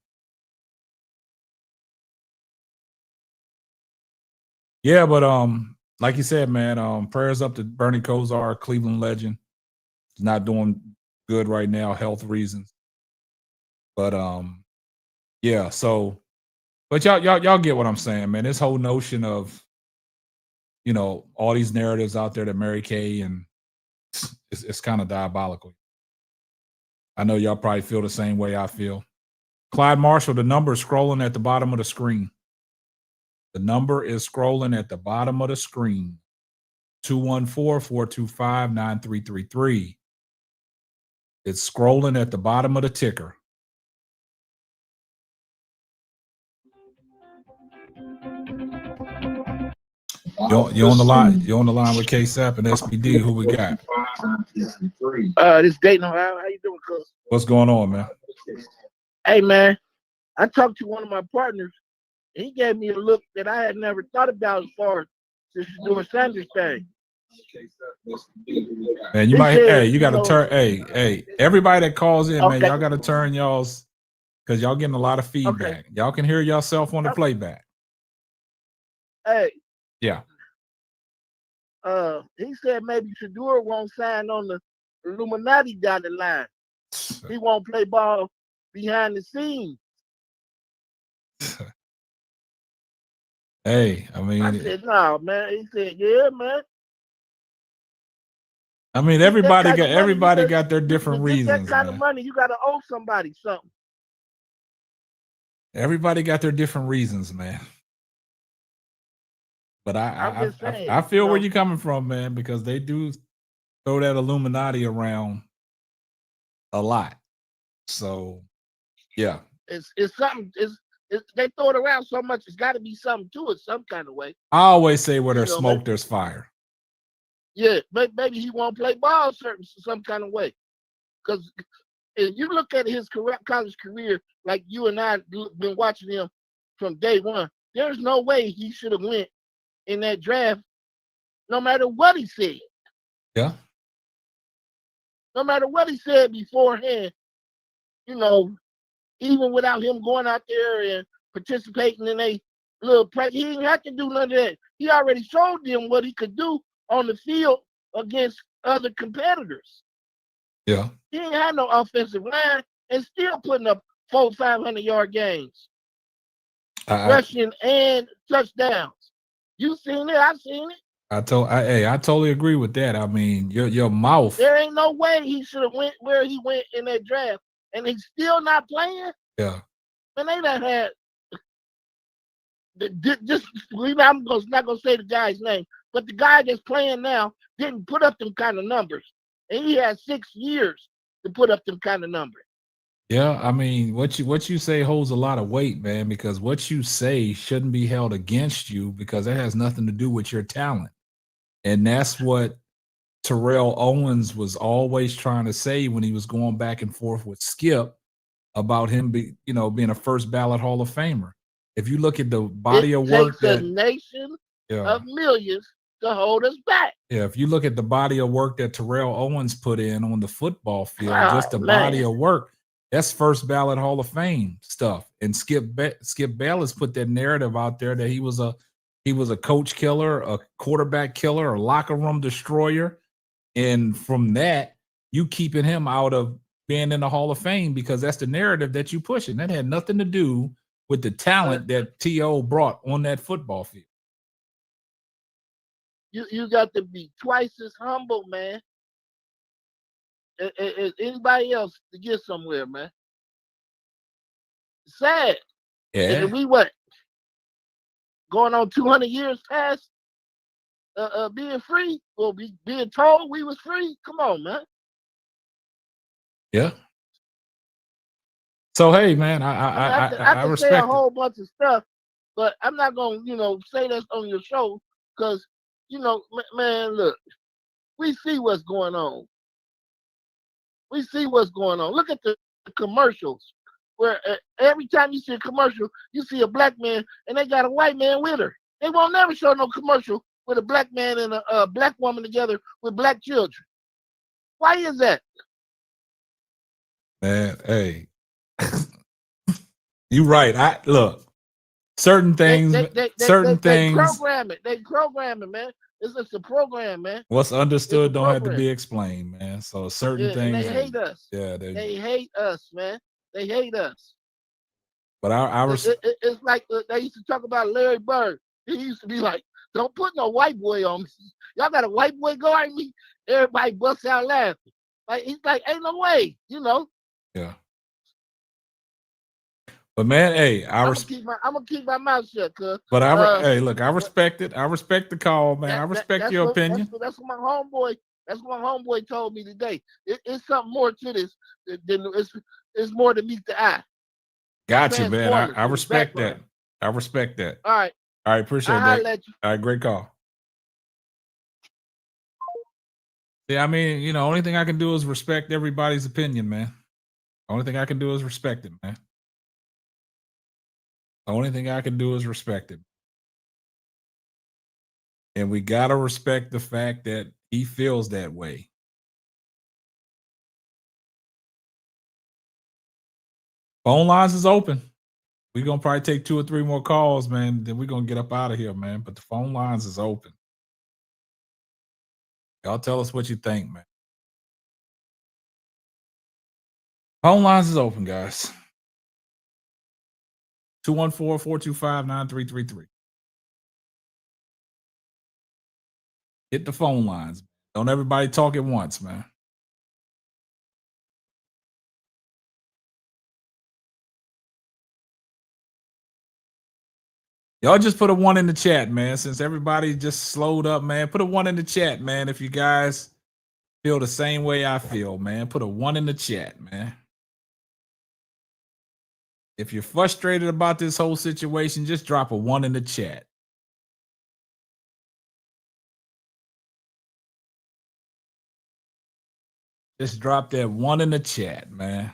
Yeah, but like you said, man, prayers up to Bernie Kosar, Cleveland legend. He's not doing good right now, health reasons. But yeah, so but y'all get what I'm saying, man. This whole notion of, all these narratives out there that Mary Kay, and it's kind of diabolical. I know y'all probably feel the same way I feel. Clyde Marshall, the number is scrolling at the bottom of the screen. The number is scrolling at the bottom of the screen. 214-425-9333. It's scrolling at the bottom of the ticker. You're on the line. You're on the line with K-Sap and SPD. Who we got? This Dayton, Ohio. How you doing, cuz? What's going on, man? Hey, man. I talked to one of my partners. He gave me a look that I had never thought about as far as this doing Sanders thing. Man, you got to turn. Hey, everybody that calls in, man, y'all got to turn y'all's, because y'all getting a lot of feedback. Okay. Y'all can hear yourself on the playback. Hey. Yeah. He said maybe Shedeur won't sign on the Illuminati dotted line. He won't play ball behind the scenes. Hey, I mean, I said, no, man. He said, yeah, man. I mean, everybody got their different reasons. That kind of money, you got to owe somebody something. Everybody got their different reasons, man. But I feel where you're coming from, man, because they do throw that Illuminati around a lot. So, yeah. It's something. They throw it around so much. It's got to be something to it, some kind of way. I always say where there's smoke, there's fire. Yeah, maybe he won't play ball some kind of way. Because if you look at his college career, like you and I been watching him from day one, there's no way he should have went in that draft, no matter what he said. Yeah. No matter what he said beforehand, even without him going out there and participating in a little play, he didn't have to do none of that. He already showed them what he could do on the field against other competitors. Yeah. He didn't have no offensive line and still putting up 500-yard games, I rushing and touchdowns. You seen it? I've seen it. I totally agree with that. I mean, your mouth. There ain't no way he should have went where he went in that draft, and he's still not playing. Yeah. Man, they done had. Just I'm not gonna say the guy's name, but the guy that's playing now didn't put up them kind of numbers, and he had 6 years to put up them kind of numbers. Yeah, I mean, what you say holds a lot of weight, man, because what you say shouldn't be held against you because it has nothing to do with your talent. And that's what Terrell Owens was always trying to say when he was going back and forth with Skip about him being a first ballot Hall of Famer. If you look at the body of work takes a nation of millions to hold us back. Yeah, if you look at the body of work that Terrell Owens put in on the football field, Oh, just the body of work, that's first ballot Hall of Fame stuff. And Skip Bayless put that narrative out there that he was a coach killer, a quarterback killer, a locker room destroyer. And from that, you keeping him out of being in the Hall of Fame because that's the narrative that you pushing. That had nothing to do with the talent that T.O. brought on that football field. You got to be twice as humble, man, as anybody else to get somewhere, man. Sad. Yeah. And we going on 200 years past being free or being told we was free? Come on, man. Yeah. So hey, man, I can respect say a whole bunch of stuff, but I'm not gonna, say this on your show because, man, look, we see what's going on. We see what's going on. Look at the commercials where every time you see a commercial, you see a black man and they got a white man with her. They won't never show no commercial with a black man and a black woman together with black children. Why is that? Man, hey. You right. Look, certain things. They program it. They program it, man. It's just a program, man. What's understood don't have to be explained, man. So certain things. They hate us. Yeah, they hate us, man. They hate us. But it's like they used to talk about Larry Bird. He used to be like, "Don't put no white boy on me. Y'all got a white boy guarding me." Everybody busts out laughing. Like he's like, "Ain't no way," Yeah. But man, hey, I'm gonna keep my mouth shut, cuz. But hey, look, I respect it. I respect the call, man. I respect your opinion. That's what my homeboy. That's what my homeboy told me today. It's something more to this than it's more to meet the eye. Gotcha, man. I respect that. I respect that. All right. Appreciate that. All right, great call. Yeah, I mean, only thing I can do is respect everybody's opinion, man. Only thing I can do is respect it, man. The only thing I can do is respect it. And we got to respect the fact that he feels that way. Phone lines is open. We're going to probably take 2 or 3 more calls, man. Then we're going to get up out of here, man. But the phone lines is open. Y'all tell us what you think, man. Phone lines is open, guys. 214-425-9333. Hit the phone lines. Don't everybody talk at once, man. Y'all just put a 1 in the chat, man. Since everybody just slowed up, man. Put a 1 in the chat, man. If you guys feel the same way I feel, man. Put a 1 in the chat, man. If you're frustrated about this whole situation, just drop a 1 in the chat. Just drop that 1 in the chat, man.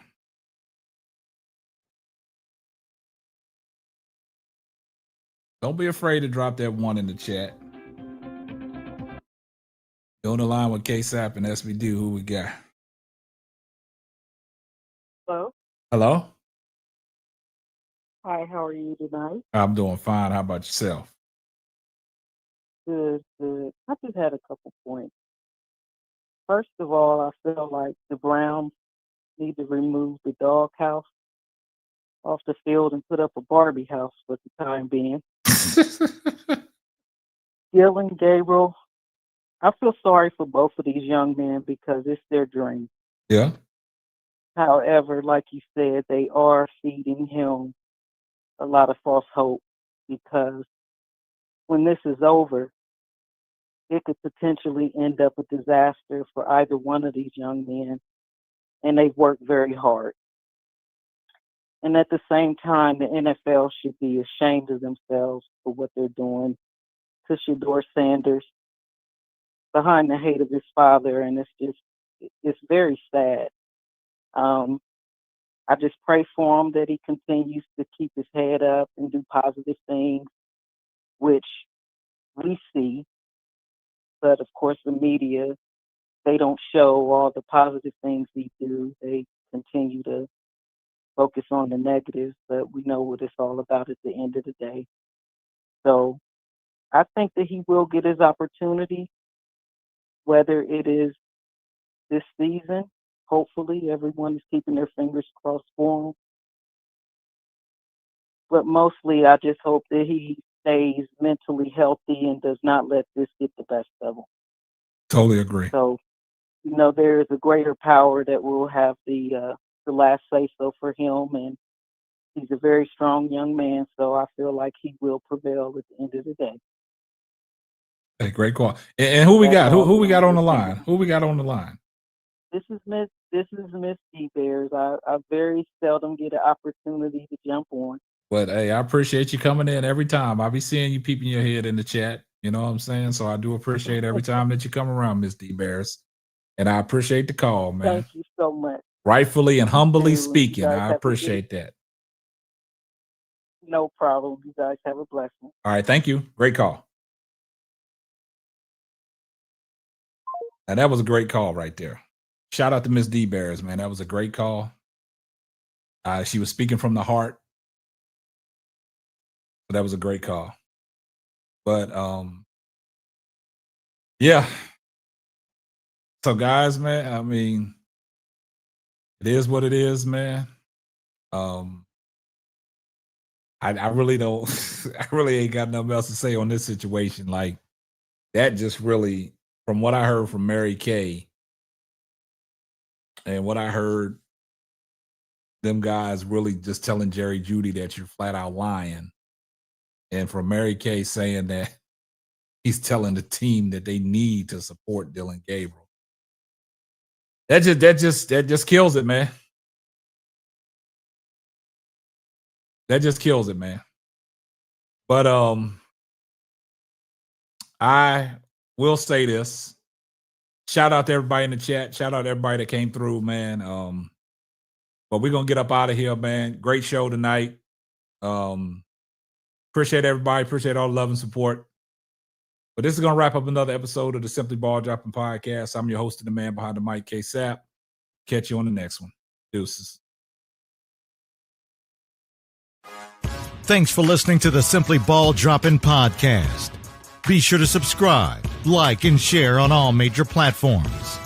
Don't be afraid to drop that 1 in the chat. You're on the line with K-Sap and SBD. Who we got? Hello. Hello? Hi, how are you tonight? I'm doing fine. How about yourself? Good, good. I just had a couple points. First of all, I feel like the Browns need to remove the doghouse off the field and put up a Barbie house for the time being. Dillon, Gabriel, I feel sorry for both of these young men because it's their dream. Yeah. However, like you said, they are feeding him a lot of false hope because when this is over, it could potentially end up a disaster for either one of these young men, and they've worked very hard. And at the same time, the NFL should be ashamed of themselves for what they're doing to Shedeur Sanders behind the hate of his father, and it's very sad. I just pray for him that he continues to keep his head up and do positive things, which we see. But of course, the media, they don't show all the positive things he do. They continue to focus on the negatives, but we know what it's all about at the end of the day. So I think that he will get his opportunity, whether it is this season. Hopefully, everyone is keeping their fingers crossed for him. But mostly, I just hope that he stays mentally healthy and does not let this get the best of him. Totally agree. So, there is a greater power that will have the last say-so for him, and he's a very strong young man, so I feel like he will prevail at the end of the day. Hey, great call. And who we got? Who we got on the line? Who we got on the line? This is Miss D Bears. I very seldom get an opportunity to jump on. But hey, I appreciate you coming in every time. I'll be seeing you peeping your head in the chat. You know what I'm saying? So I do appreciate every time that you come around, Miss D Bears. And I appreciate the call, man. Thank you so much. Rightfully and humbly speaking, I appreciate that. No problem. You guys have a blessing. All right, thank you. Great call. And that was a great call right there. Shout out to Miss D Bears, man. That was a great call. She was speaking from the heart. So that was a great call. But yeah. So guys, man, I mean, it is what it is, man. I really don't I really ain't got nothing else to say on this situation. Like, that just really, from what I heard from Mary Kay and what I heard them guys really just telling Jerry Jeudy that you're flat out lying. And from Mary Kay saying that he's telling the team that they need to support Dillon Gabriel. That just kills it, man. That just kills it, man. But I will say this. Shout out to everybody in the chat. Shout out to everybody that came through, man. But we're gonna get up out of here, man. Great show tonight. Appreciate everybody. Appreciate all the love and support. But this is gonna wrap up another episode of the Simply Ball Dropping Podcast. I'm your host and the man behind the mic, K Sap. Catch you on the next one. Deuces. Thanks for listening to the Simply Ball Dropping Podcast. Be sure to subscribe, like, and share on all major platforms.